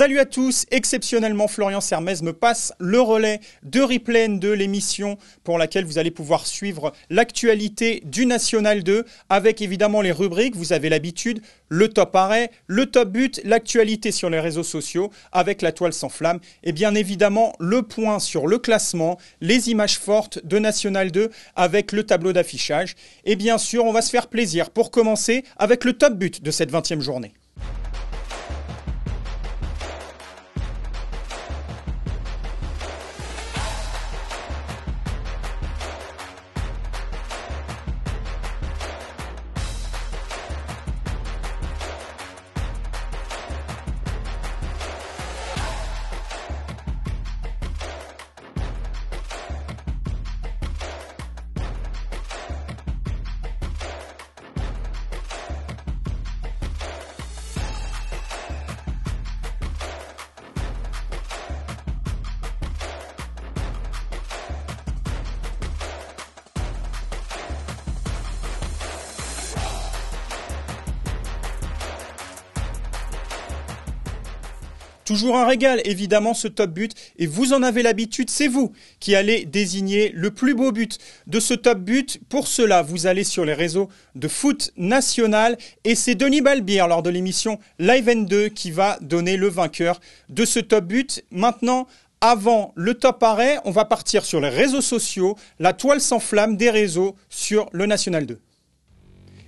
Salut à tous, exceptionnellement Florian Sermez me passe le relais de replay de l'émission pour laquelle vous allez pouvoir suivre l'actualité du National 2 avec évidemment les rubriques, vous avez l'habitude, le top arrêt, le top but, l'actualité sur les réseaux sociaux avec la toile sans flamme et bien évidemment le point sur le classement, les images fortes de National 2 avec le tableau d'affichage et bien sûr on va se faire plaisir pour commencer avec le top but de cette 20e journée. Toujours un régal, évidemment, ce top but. Et vous en avez l'habitude, c'est vous qui allez désigner le plus beau but de ce top but. Pour cela, vous allez sur les réseaux de foot national. Et c'est Denis Balbir, lors de l'émission Live N2, qui va donner le vainqueur de ce top but. Maintenant, avant le top arrêt, on va partir sur les réseaux sociaux, la toile sans flamme des réseaux sur le National 2.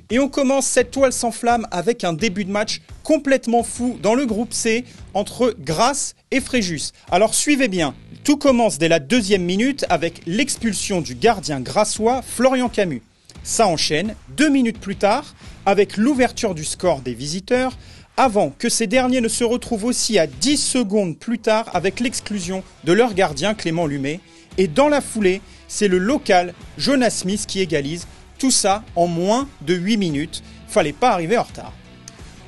Et on commence cette toile sans flamme avec un début de match complètement fou dans le groupe C entre Grasse et Fréjus. Alors suivez bien, tout commence dès la 2e minute avec l'expulsion du gardien grassois Florian Camus. Ça enchaîne 2 minutes plus tard avec l'ouverture du score des visiteurs avant que ces derniers ne se retrouvent aussi à 10 secondes plus tard avec l'exclusion de leur gardien Clément Lumet. Et dans la foulée, c'est le local Jonas Smith qui égalise. Tout ça en moins de 8 minutes. Fallait pas arriver en retard.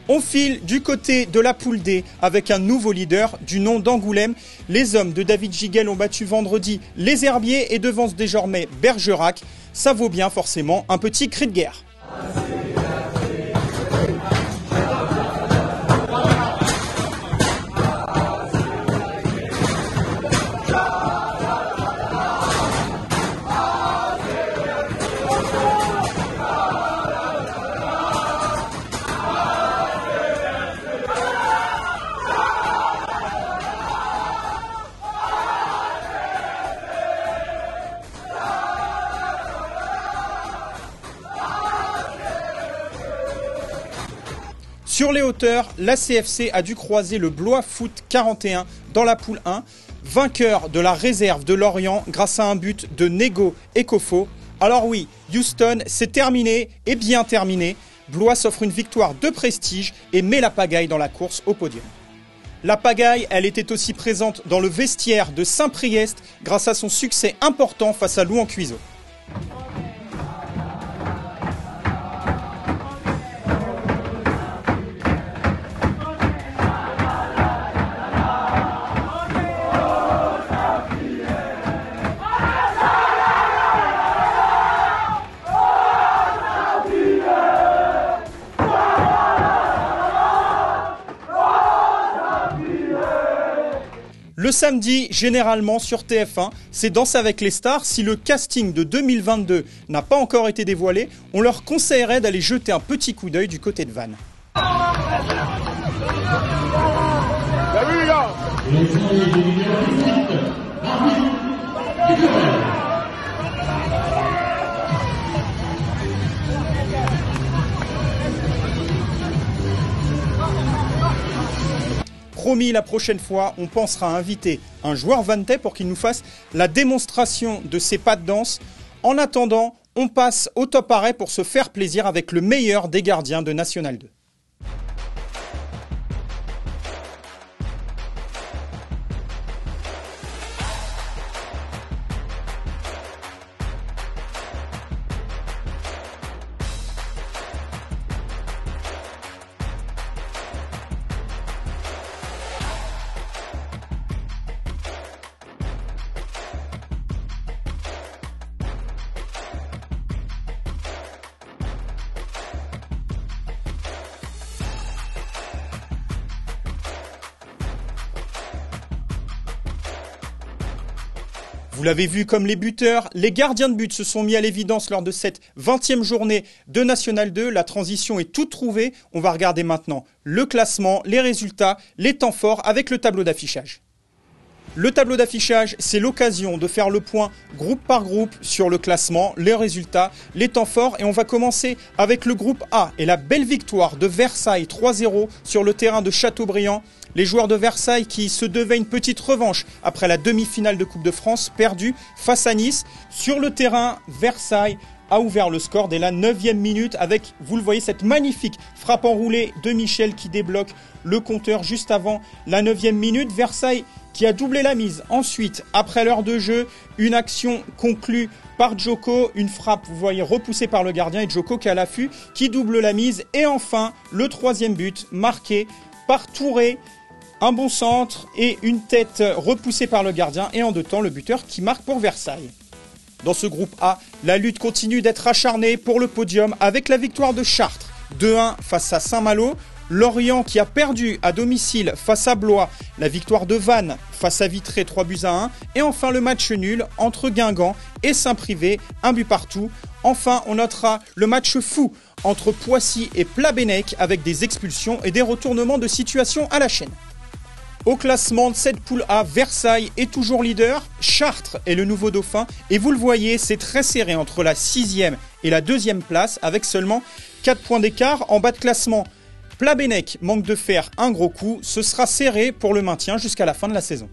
On file du côté de la poule D avec un nouveau leader du nom d'Angoulême. Les hommes de David Giguel ont battu vendredi les Herbiers et devancent désormais Bergerac. Ça vaut bien forcément un petit cri de guerre. Sur les hauteurs, la CFC a dû croiser le Blois Foot 41 dans la poule 1, vainqueur de la réserve de Lorient grâce à un but de Nego Ekofo. Alors oui, Houston, c'est terminé et bien terminé. Blois s'offre une victoire de prestige et met la pagaille dans la course au podium. La pagaille, elle était aussi présente dans le vestiaire de Saint-Priest grâce à son succès important face à Louan-Cuiseaux. Le samedi, généralement sur TF1, c'est Danse avec les stars. Si le casting de 2022 n'a pas encore été dévoilé, on leur conseillerait d'aller jeter un petit coup d'œil du côté de Vannes. Promis, la prochaine fois, on pensera à inviter un joueur vannetais pour qu'il nous fasse la démonstration de ses pas de danse. En attendant, on passe au top arrêt pour se faire plaisir avec le meilleur des gardiens de National 2. Vous l'avez vu, comme les buteurs, les gardiens de but se sont mis à l'évidence lors de cette 20e journée de National 2. La transition est toute trouvée. On va regarder maintenant le classement, les résultats, les temps forts avec le tableau d'affichage. Le tableau d'affichage, c'est l'occasion de faire le point groupe par groupe sur le classement, les résultats, les temps forts. Et on va commencer avec le groupe A et la belle victoire de Versailles 3-0 sur le terrain de Châteaubriand. Les joueurs de Versailles qui se devaient une petite revanche après la demi-finale de Coupe de France perdue face à Nice. Sur le terrain, Versailles a ouvert le score dès la 9e minute avec, vous le voyez, cette magnifique frappe enroulée de Michel qui débloque le compteur juste avant la 9e minute. Versailles qui a doublé la mise. Ensuite, après l'heure de jeu, une action conclue par Djoko, une frappe, vous voyez, repoussée par le gardien et Djoko qui a l'affût, qui double la mise. Et enfin, le 3e but marqué par Touré. Un bon centre et une tête repoussée par le gardien et en deux temps le buteur qui marque pour Versailles. Dans ce groupe A, la lutte continue d'être acharnée pour le podium avec la victoire de Chartres 2-1 face à Saint-Malo, Lorient qui a perdu à domicile face à Blois, la victoire de Vannes face à Vitré 3-1 et enfin le match nul entre Guingamp et Saint-Privé, 1 but partout. Enfin, on notera le match fou entre Poissy et Plabennec avec des expulsions et des retournements de situation à la chaîne. Au classement de cette poule A, Versailles est toujours leader, Chartres est le nouveau dauphin et vous le voyez, c'est très serré entre la 6e et la 2e place avec seulement 4 points d'écart. En bas de classement, Plabennec manque de faire un gros coup, ce sera serré pour le maintien jusqu'à la fin de la saison.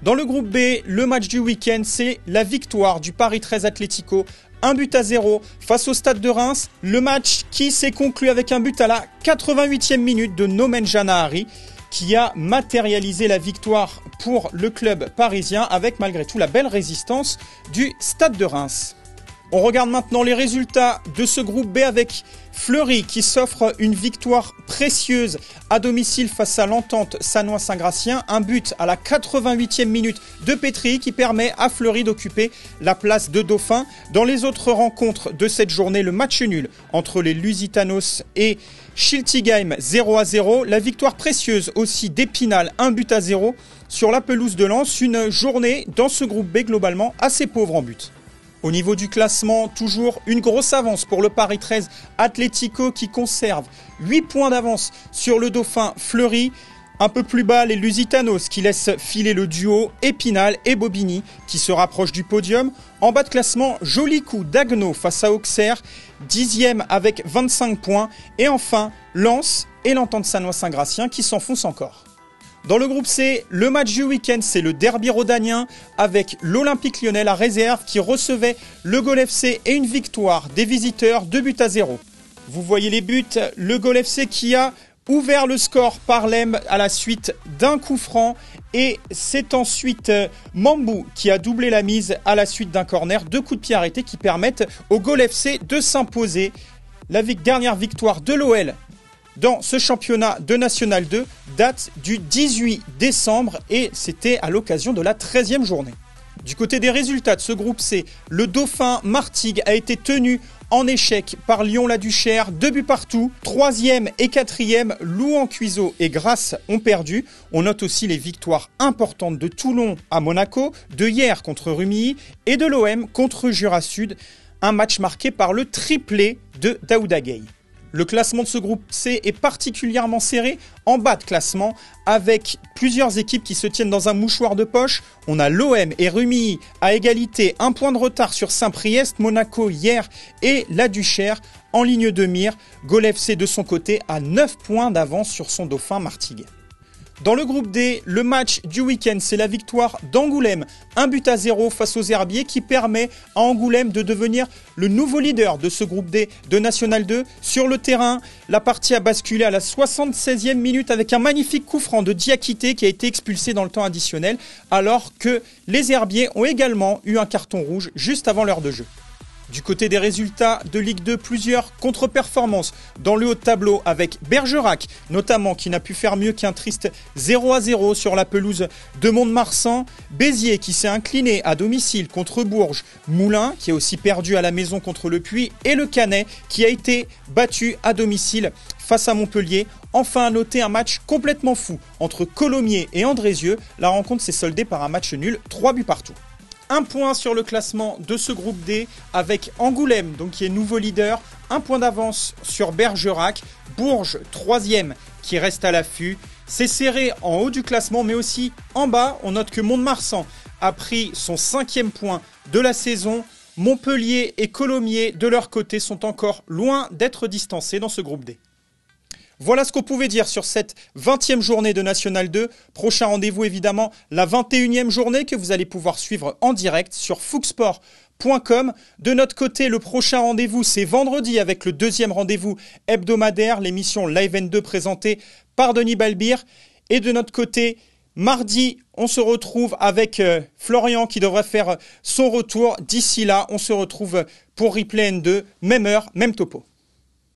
Dans le groupe B, le match du week-end, c'est la victoire du Paris 13 Atlético, 1-0 face au Stade de Reims. Le match qui s'est conclu avec un but à la 88e minute de Nomen Janahari, qui a matérialisé la victoire pour le club parisien avec malgré tout la belle résistance du Stade de Reims. On regarde maintenant les résultats de ce groupe B avec Fleury qui s'offre une victoire précieuse à domicile face à l'Entente Sannois-Saint-Gratien. Un but à la 88e minute de Petry qui permet à Fleury d'occuper la place de dauphin. Dans les autres rencontres de cette journée, le match nul entre les Lusitanos et Schiltigheim 0-0. La victoire précieuse aussi d'Épinal 1-0 sur la pelouse de Lens. Une journée dans ce groupe B globalement assez pauvre en but. Au niveau du classement, toujours une grosse avance pour le Paris 13 Atlético qui conserve 8 points d'avance sur le dauphin Fleury. Un peu plus bas, les Lusitanos qui laissent filer le duo Épinal et Bobigny qui se rapprochent du podium. En bas de classement, joli coup d'Agno face à Auxerre, 10e avec 25 points. Et enfin, Lens et l'Entente Sannois-Saint-Gratien qui s'enfoncent encore. Dans le groupe C, le match du week-end, c'est le derby rhodanien avec l'Olympique Lyonnais, la réserve, qui recevait le Gol FC et une victoire des visiteurs 2-0. Vous voyez les buts, le Gol FC qui a ouvert le score par Lem à la suite d'un coup franc et c'est ensuite Mambou qui a doublé la mise à la suite d'un corner, 2 coups de pied arrêtés qui permettent au Gol FC de s'imposer. La dernière victoire de l'OL dans ce championnat de National 2 date du 18 décembre et c'était à l'occasion de la 13e journée. Du côté des résultats de ce groupe C, le dauphin Martigues a été tenu en échec par Lyon-la-Duchère, 2 buts partout. 3e et 4e, Louan-Cuiseaux et Grasse ont perdu. On note aussi les victoires importantes de Toulon à Monaco, de hier contre Rumilly et de l'OM contre Jura Sud. Un match marqué par le triplé de Daouda Gueye. Le classement de ce groupe C est particulièrement serré, en bas de classement, avec plusieurs équipes qui se tiennent dans un mouchoir de poche. On a l'OM et Rumilly à égalité, 1 point de retard sur Saint-Priest, Monaco hier et la Duchère en ligne de mire. Gol FC de son côté a 9 points d'avance sur son dauphin Martigues. Dans le groupe D, le match du week-end, c'est la victoire d'Angoulême, 1-0 face aux Herbiers qui permet à Angoulême de devenir le nouveau leader de ce groupe D de National 2. Sur le terrain, la partie a basculé à la 76e minute avec un magnifique coup franc de Diakité qui a été expulsé dans le temps additionnel alors que les Herbiers ont également eu un carton rouge juste avant l'heure de jeu. Du côté des résultats de Ligue 2, plusieurs contre-performances dans le haut de tableau avec Bergerac, notamment qui n'a pu faire mieux qu'un triste 0-0 sur la pelouse de Mont-de-Marsan. Béziers qui s'est incliné à domicile contre Bourges. Moulins qui a aussi perdu à la maison contre le Puy. Et le Canet qui a été battu à domicile face à Montpellier. Enfin à noter un match complètement fou entre Colomiers et Andrézieux. La rencontre s'est soldée par un match nul, 3 buts partout. Un point sur le classement de ce groupe D avec Angoulême, donc qui est nouveau leader. Un point d'avance sur Bergerac. Bourges, 3e, qui reste à l'affût. C'est serré en haut du classement, mais aussi en bas. On note que Mont-de-Marsan a pris son 5e point de la saison. Montpellier et Colomiers, de leur côté, sont encore loin d'être distancés dans ce groupe D. Voilà ce qu'on pouvait dire sur cette 20e journée de National 2. Prochain rendez-vous évidemment, la 21e journée que vous allez pouvoir suivre en direct sur footsport.com. De notre côté, le prochain rendez-vous, c'est vendredi avec le 2e rendez-vous hebdomadaire, l'émission Live N2 présentée par Denis Balbir. Et de notre côté, mardi, on se retrouve avec Florian qui devrait faire son retour. D'ici là, on se retrouve pour Replay N2, même heure, même topo.